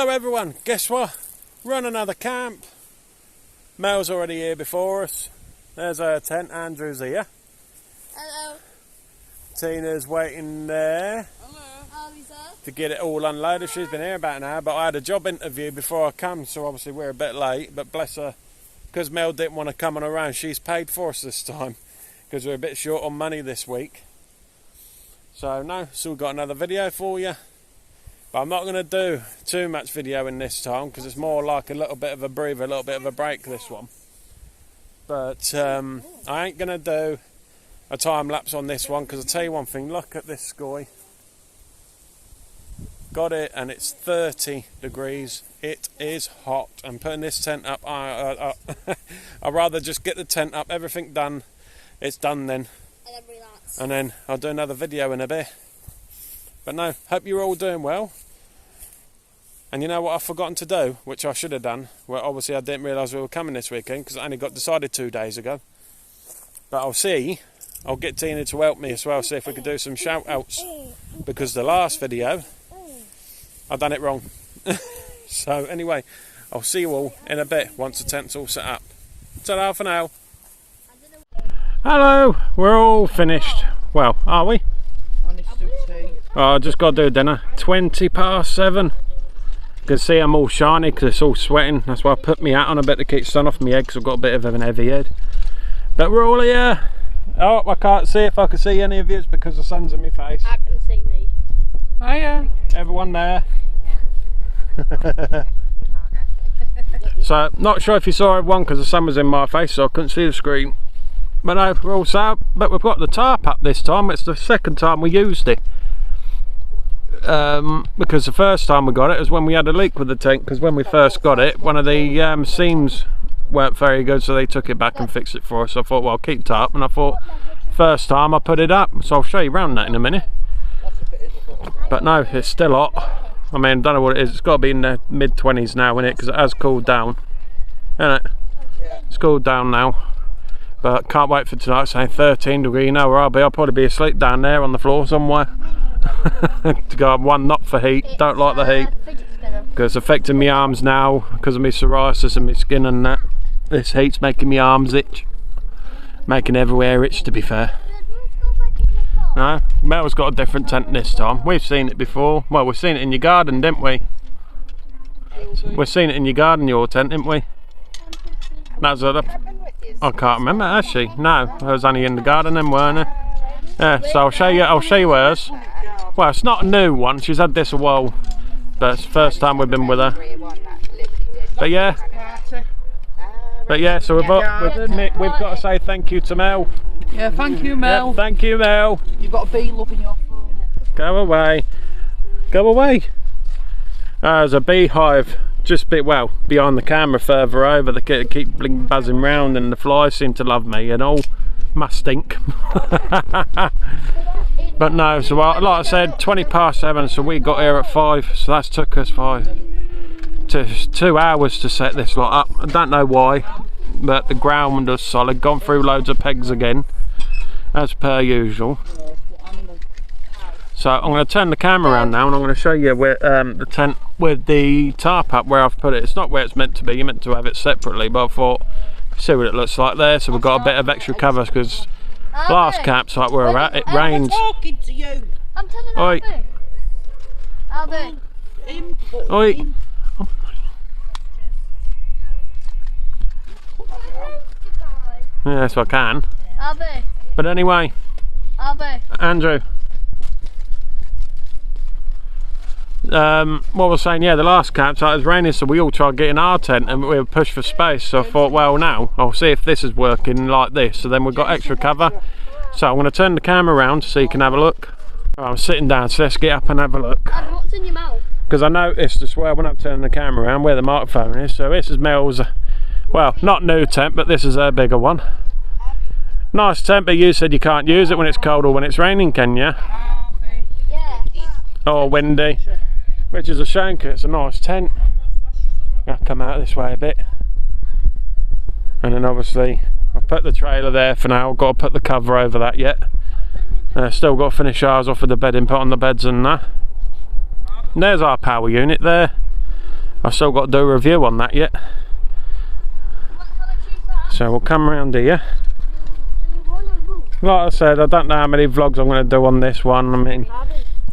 Hello everyone, guess what? We're on another camp. Mel's already here before us. There's our tent, Andrew's here. Hello. Tina's waiting there. Hello. To get it all unloaded. She's been here about an hour, but I had a job interview before I come, so obviously we're a bit late, but bless her, because Mel didn't want to come on her own, she's paid for us this time, because we're a bit short on money this week. So we've got another video for you. But I'm not going to do too much video in this time because it's more like a little bit of a breather, a little bit of a break this one. But I ain't going to do a time lapse on this one because I'll tell you one thing, look at this sky. Got it, and it's 30 degrees. It is hot. I'm putting this tent up. I'd rather just get the tent up, everything done. It's done then. And then relax. And then I'll do another video in a bit. But no, hope you're all doing well. And you know what I've forgotten to do, which I should have done. Well, obviously I didn't realise we were coming this weekend because it only got decided 2 days ago. But I'll get Tina to help me as well, see if we can do some shout outs. Because the last video, I done it wrong. So anyway, I'll see you all in a bit once the tent's all set up. Ta-da for now. Hello, we're all finished. Well, are we? Oh, I just got to do dinner. 7:20. You can see I'm all shiny because it's all sweating. That's why I put my hat on a bit to keep sun off my head because I've got a bit of an heavy head. But we're all here. Oh, I can't see if I can see any of you because the sun's in my face. I can see me. Oh yeah, everyone there. Yeah. So, not sure if you saw everyone because the sun was in my face so I couldn't see the screen. But no, we're all set up. But we've got the tarp up this time. It's the second time we used it. Because the first time we got it was when we had a leak with the tent, because when we first got it, one of the seams weren't very good, so they took it back and fixed it for us. So I thought, well, I'll keep it up, and I thought first time I put it up, so I'll show you around that in a minute. But no, it's still hot. I mean, don't know what it is. It's got to be in the mid-20s now, isn't it? Because it has cooled down, isn't it? It's cooled down now, but can't wait for tonight. Saying 13 degrees. You know where I'll be? I'll probably be asleep down there on the floor somewhere. To go one knot for heat. Don't like the heat because it's affecting my arms now because of my psoriasis and my skin and that. This heat's making my arms itch, making everywhere itch, to be fair. No, Mel's got a different tent this time. We've seen it before. Well, we've seen it in your garden, didn't we? We've seen it in your garden, your tent, didn't we? That's what I can't remember, has she? No, it was only in the garden then, weren't it? Yeah, so I'll show you hers. Well, it's not a new one, she's had this a while, but it's the first time we've been with her. But yeah, so we've got to say thank you to Mel. Yeah, thank you, Mel. Yep, thank you, Mel. You've got a bee loving your phone. Go away. Go away. There's a beehive just behind the camera further over. They keep buzzing round and the flies seem to love me and all. Must stink. But no, so like I said, 7:20, so we got here at 5, so that's took us 2 hours to set this lot up. I don't know why, but the ground was solid. Gone through loads of pegs again, as per usual. So I'm going to turn the camera around now and I'm going to show you where the tent with the tarp up, where I've put it. It's not where it's meant to be, you're meant to have it separately, but I thought, see what it looks like there. So we've got a bit of extra cover because last campsite where we're at, it rained. Talking to you. I'm telling Oi. Albert. Oi. Yes, I can. Albert. But anyway, Albert. Andrew. What I was saying, yeah, the last campsite was raining, so we all tried getting our tent and we were pushed for space. So I thought, well, now I'll see if this is working like this. So then we've got extra cover. So I'm going to turn the camera around so you can have a look. I'm sitting down, so let's get up and have a look. What's in your mouth? Because I noticed as well when I'm turning the camera around where the microphone is. So this is Mel's, well, not new tent, but this is her bigger one. Nice tent, but you said you can't use it when it's cold or when it's raining, can you? Yeah. Or windy. Which is a shame because it's a nice tent. I'll come out this way a bit. And then obviously I'll put the trailer there for now. I've got to put the cover over that yet. Still got to finish ours off with the bedding, put on the beds and that. And there's our power unit there. I've still got to do a review on that yet. So we'll come around here. Like I said, I don't know how many vlogs I'm going to do on this one. I mean,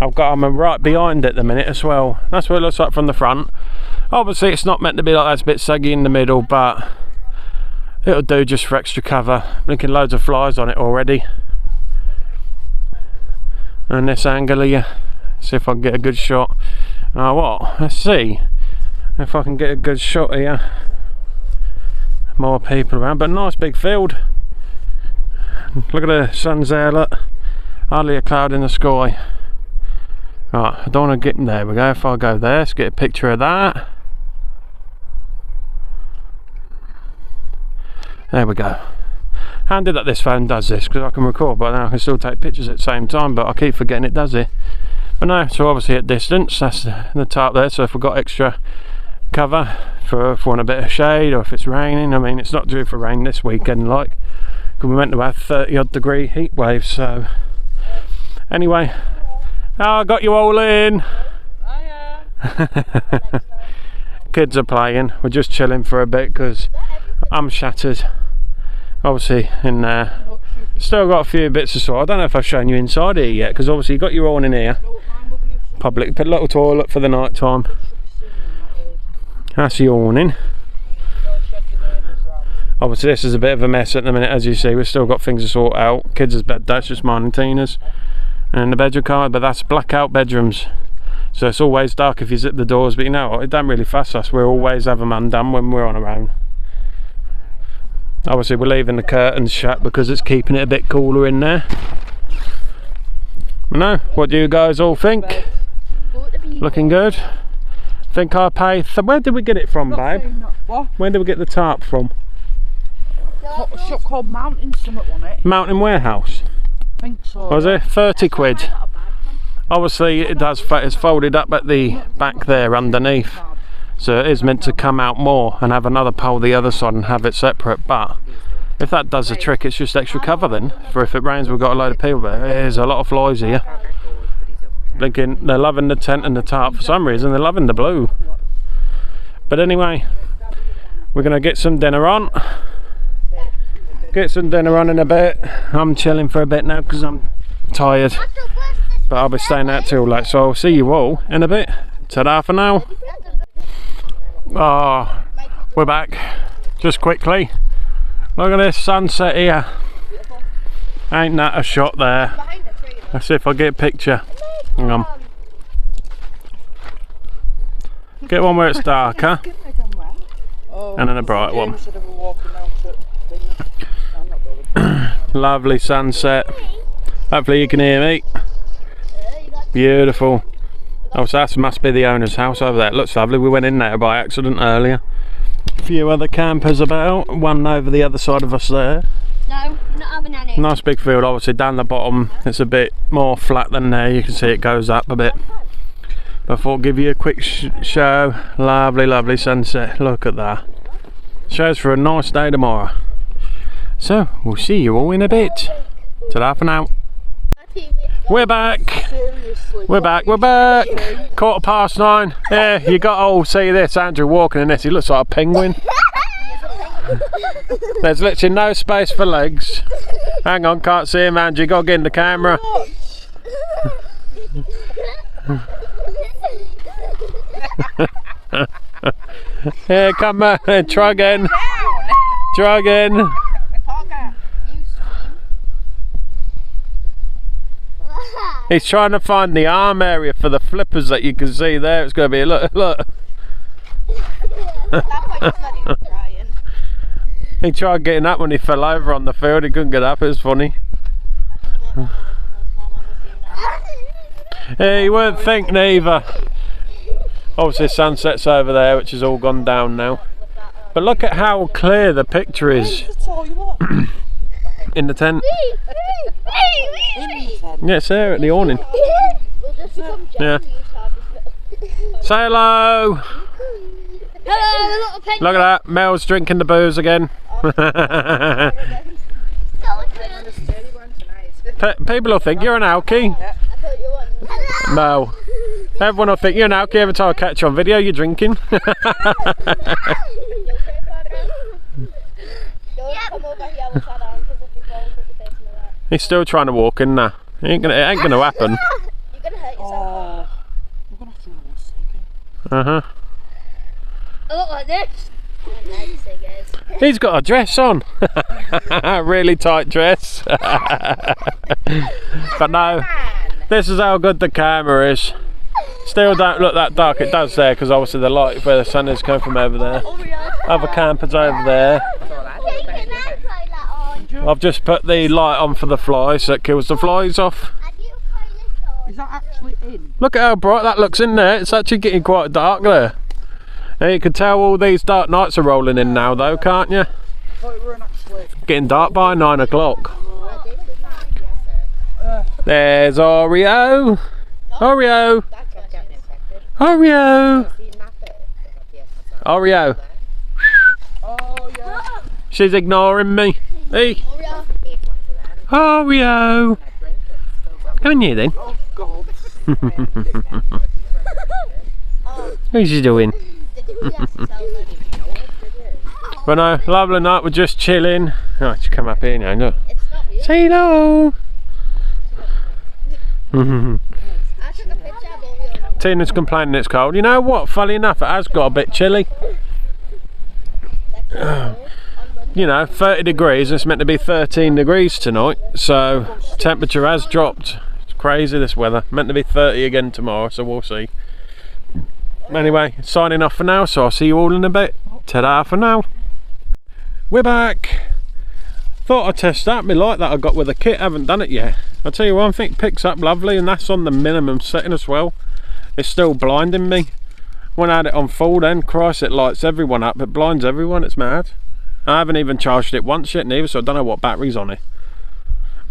I'm right behind it at the minute as well. That's what it looks like from the front. Obviously it's not meant to be like that, it's a bit saggy in the middle, but it'll do just for extra cover. Blinking loads of flies on it already. And this angle here, see if I can get a good shot. Let's see if I can get a good shot here. More people around, but nice big field. Look at the sun's there, look. Hardly a cloud in the sky. Right, I don't want to get there. We go. If I go there, let's get a picture of that. There we go. Handy that this phone does this, because I can record, but now I can still take pictures at the same time, but I keep forgetting it does it. But no, so obviously at distance, that's the top there, so if we've got extra cover for if we want a bit of shade, or if it's raining. I mean, it's not due for rain this weekend, like, because we meant to have 30 odd degree heat waves. So anyway, I got you all in. Kids are playing, we're just chilling for a bit because I'm shattered obviously in there. Still got a few bits of sort. I don't know if I've shown you inside here yet, because obviously you got your awning here, public little toilet for the night time. That's the awning. Obviously this is a bit of a mess at the minute, as you see. We've still got things to sort out. Kids' bed, that's just mine and Tina's, and the bedroom card, but that's blackout bedrooms, so it's always dark if you zip the doors. But you know what, it don't really fuss us. We always have them undone when we're on our own. Obviously we're leaving the curtains shut because it's keeping it a bit cooler in there. No, what do you guys all think? Looking good? Think I pay where did we get it from, babe? What? Where did we get the tarp from? A shop called Mountain Summit, wasn't it? Mountain Warehouse. I think so. Was it? 30 quid. Obviously it does, it's folded up at the back there underneath, so it is meant to come out more and have another pole the other side and have it separate. But if that does the trick, it's just extra cover then, for if it rains we've got a load of people there. There's a lot of flies here. Blinking, they're loving the tent and the tarp. For some reason they're loving the blue. But anyway, we're gonna get some dinner on. Get some dinner on in a bit. I'm chilling for a bit now because I'm tired, but I'll be staying out till late, so I'll see you all in a bit. Ta-da for now. Oh, we're back. Just quickly, look at this sunset here. Ain't that a shot there? Let's see if I get a picture. Hang on. Get one where it's darker and then a bright one. Lovely sunset. Hopefully you can hear me. Beautiful. Oh, so that must be the owner's house over there. It looks lovely. We went in there by accident earlier. A few other campers about, one over the other side of us there. No, not having any. Nice big field. Obviously down the bottom it's a bit more flat than there. You can see it goes up a bit. But I thought I'd give you a quick show. Lovely, lovely sunset. Look at that. Shows for a nice day tomorrow. So we'll see you all in a bit. Ta-da for now. We're back. We're back. We're back. 9:15. Yeah, you got to all see this. Andrew walking in this. He looks like a penguin. There's literally no space for legs. Hang on, can't see him, Andrew. Got to get in the camera. Yeah, come on. Try again. Try again. He's trying to find the arm area for the flippers that you can see there. It's going to be a look. Look. He tried getting up when he fell over on the field. He couldn't get up. It was funny. Yeah, you won't think neither. Obviously sunset's over there, which has all gone down now. But look at how clear the picture is. In the tent. Yeah, it's there at the awning. Yeah. Say hello. Hello, little Look at that. Mel's drinking the booze again. People will think you're an alky. No. Everyone will think, you know, every time I catch you on video, you're drinking. Don't come over here with that on, because if you fall, put your face in the way. He's still trying to walk in there. It ain't gonna happen. You're gonna hurt yourself. We're gonna have to go sleeping. Uh-huh. I look like this. He's got a dress on. Really tight dress. But no, this is how good the camera is. Still don't look that dark. It does there because obviously the light where the sun is coming from over there. Other campers over there. I've just put the light on for the flies so it kills the flies off. Is that actually in? Look at how bright that looks in there. It's actually getting quite dark there. And you can tell all these dark nights are rolling in now though, can't you? Getting dark by 9 o'clock. There's Oreo. Oreo. Oreo. Oreo. Oh yeah. She's ignoring me. Hey. Oreo. Come in here then. Oh God. Who's she doing? But no, lovely night, we're just chilling. Oh, just come up here now, look. Say hello! Tina's complaining it's cold. You know what, funny enough, it has got a bit chilly. You know, 30 degrees, it's meant to be 13 degrees tonight, so temperature has dropped. It's crazy this weather, meant to be 30 again tomorrow, so we'll see. Anyway, signing off for now, so I'll see you all in a bit. Ta-da for now. We're back. Thought I'd test that, my light that I got with the kit, haven't done it yet. I'll tell you one thing, it picks up lovely, and that's on the minimum setting as well. It's still blinding me. When I had it on full then, Christ, it lights everyone up, it blinds everyone, it's mad. I haven't even charged it once yet neither, so I don't know what battery's on it.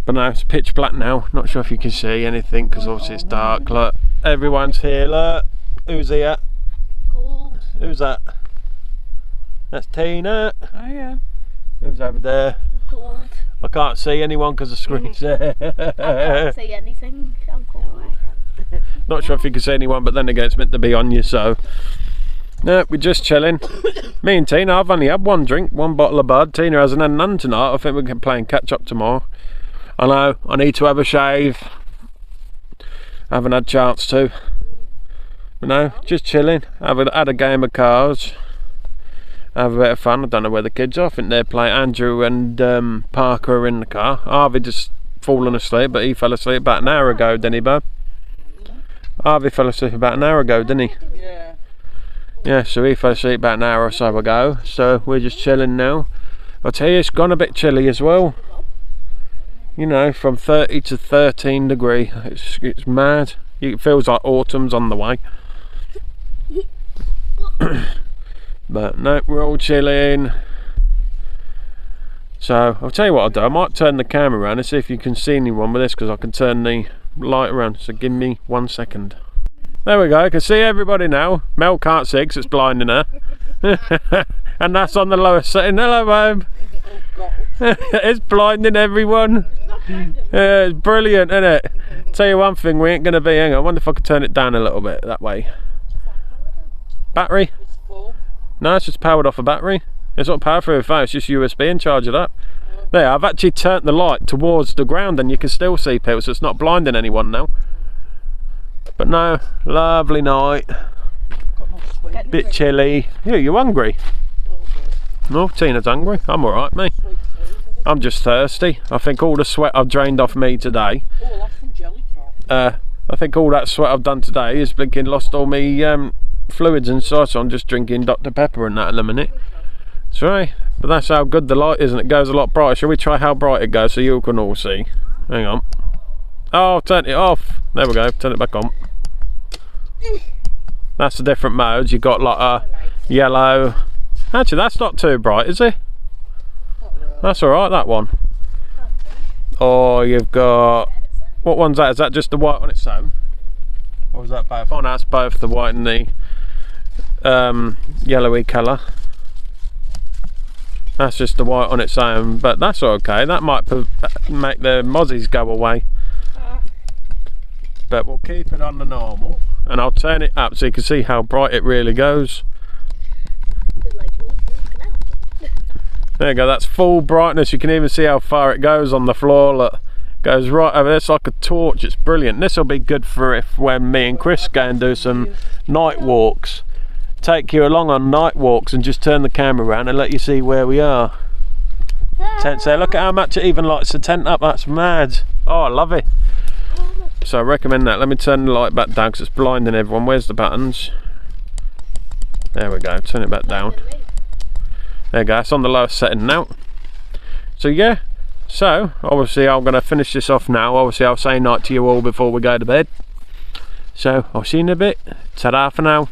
But no, it's pitch black now, not sure if you can see anything, because obviously it's dark. Look, everyone's here, look. Who's here? Cold. Who's that? That's Tina. Oh yeah. Who's over there? Cold. I can't see anyone because the screen's there. I can't see anything. I'm cold. Not sure if you can see anyone, but then again it's meant to be on you, so. No, we're just chilling. Me and Tina, I've only had one drink, one bottle of Bud. Tina hasn't had none tonight. I think we can play and catch up tomorrow. I know, I need to have a shave. I haven't had a chance to. But no, just chilling. Had a game of cards. Have a bit of fun. I don't know where the kids are. I think they're playing. Andrew and Parker are in the car. Harvey just fallen asleep, but he fell asleep about an hour ago, didn't he, bub? Harvey fell asleep about an hour ago, didn't he? Yeah. Yeah, so he fell asleep about an hour or so ago. So we're just chilling now. I'll tell you, it's gone a bit chilly as well. You know, from 30 to 13 degree. It's mad. It feels like autumn's on the way. But no, we're all chilling. So I'll tell you what I'll do. I might turn the camera around and see if you can see anyone with this, because I can turn the light around. So give me 1 second. There we go. I can see everybody now. Mel can't see because it's blinding her. And that's on the lowest setting. Hello, babe. It's blinding everyone. It's brilliant, isn't it? Tell you one thing, we ain't gonna be. Hang on, I wonder if I could turn it down a little bit that way. Battery? No, it's just powered off a battery. It's not powered through a phone, it's just USB and charge it up. There, I've actually turned the light towards the ground and you can still see people, so it's not blinding anyone now. But no, lovely night. Bit chilly. Yeah, you hungry? No, Tina's hungry. I'm alright, me. I'm just thirsty. I think all the sweat I've drained off me today. I think all that sweat I've done today is blinking lost all me fluids inside, so I'm just drinking Dr. Pepper and that in a minute. That's right. But that's how good the light is, and it goes a lot brighter. Shall we try how bright it goes so you can all see? Hang on. Oh, turn it off. There we go. Turn it back on. That's the different modes. You've got like a yellow. Actually, that's not too bright, is it? That's alright, that one. Or you've got, what one's that? Is that just the white on its own? Or is that both? Oh, no, that's both the white and the yellowy colour. That's just the white on its own, but that's okay. That might make the mozzies go away. but we'll keep it on the normal, and I'll turn it up so you can see how bright it really goes. Like, oh, look at that. There you go, that's full brightness. You can even see how far it goes on the floor. Look, goes right over there. It's like a torch. It's brilliant. This will be good for when me and Chris go and do some night walks. Take you along on night walks and just turn the camera around and let you see where we are. Tent there. Look at how much it even lights the tent up. That's mad. Oh, I love it. So I recommend that. Let me turn the light back down because it's blinding everyone. Where's the buttons? There we go. Turn it back down. There you go. It's on the lowest setting now. So yeah. So obviously I'm going to finish this off now. Obviously I'll say night to you all before we go to bed. So I'll see you in a bit. Ta-da for now.